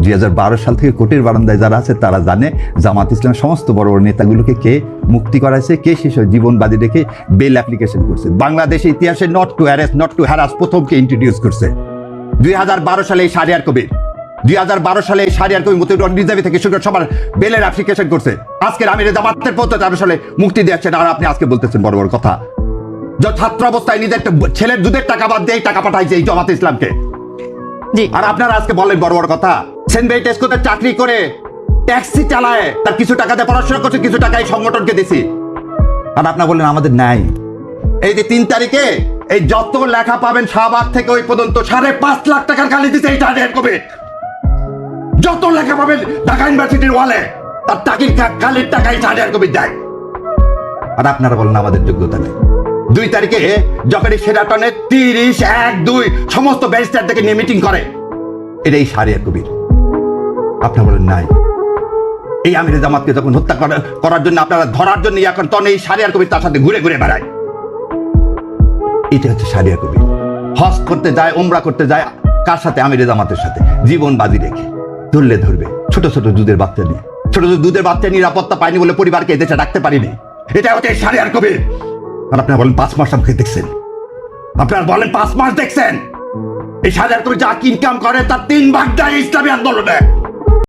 2012 সাল থেকে কোর্টের বারান্দায় যারা আছে তারা জানে জামাত ইসলামের সমস্ত বড় বড় নেতাগুলোকে কে মুক্তি করাইছে, কে শেষ জীবন বাদী রেখে বেল অ্যাপ্লিকেশন করছে। বাংলাদেশের ইতিহাসে not to harass not to harass প্রথমকে ইন্ট্রোডিউস করছে 2012 সালে এই শাহরিয়ার কবির। 2012 সালে এই শাহরিয়ার কবির মতিউর রিজাভি থেকে শুরু করে সবার বেলের অ্যাপ্লিকেশন করছে। আজকের আমিরে জামাতের 13 সালে মুক্তি দিয়েছেন, আর আপনি আজকে বলতেছেন বড় বড় কথা। যে ছাত্র অবস্থায় নিজের ছেলের দুধের টাকা বাদ দিয়ে টাকা পাঠাইছে এই জামাত ইসলামকে, আর আপনারা আজকে বলেন বড় বড় কথা। সেন্ট মেরি টেস্কোতে চাকরি করে ট্যাক্সি চালায়, তার কিছু টাকা দিয়ে পড়াশোনা করছে, কিছু টাকা এই সংগঠনকে দিছি, আর আপনারা বললেন আমাদের নাই। এই যে 3 তারিখে এই যত লেখা পাবেন শাহবাগ থেকে ওই পর্যন্ত 5.5 লাখ টাকার গালি দিতে এই শাহরিয়ার কবির। যত লেখা পাবেন ঢাকা ইউনিভার্সিটির ওয়ালে তার টাকির গালির টাকাই শাহরিয়ার কবির দেয়, আর আপনারা বলেন আমাদের যোগ্যতা নেই। 2 তারিখে যখন এই সেরাটনে 30, 1, 2 সমস্ত ব্যারিস্টার থেকে নিয়ে মিটিং করে, এটা এই শাহরিয়ার কবির। আপনারা বলেন নাই। এই আমিরে জামাতকে যখন হত্যা করার জন্য আপনারা ধরার জন্য এখন তখন এই শাহরিয়ার কবির তার সাথে ঘুরে ঘুরে বেড়ায়। এটা হচ্ছে শাহরিয়ার কবির। হজ করতে যায়, উমরা করতে যায়, কার সাথে? আমিরে জামাতের সাথে, জীবন বাজি রেখে। ধরলে ধরবে ছোট ছোট দুধের বাচ্চা নিয়ে, ছোট ছোট দুধের বাচ্চা নিরাপত্তা পায়নি বলে পরিবারকে এদেশে রাখতে পারিনি। এটা হচ্ছে শাহরিয়ার কবির। আর আপনারা বলেন 5 মাস আমাকে দেখছেন, আপনারা বলেন 5 মাস দেখছেন। এই শাহরিয়ার কবির যা ইনকাম করে তার 3 ভাগ দেয় ইসলামী আন্দোলনে।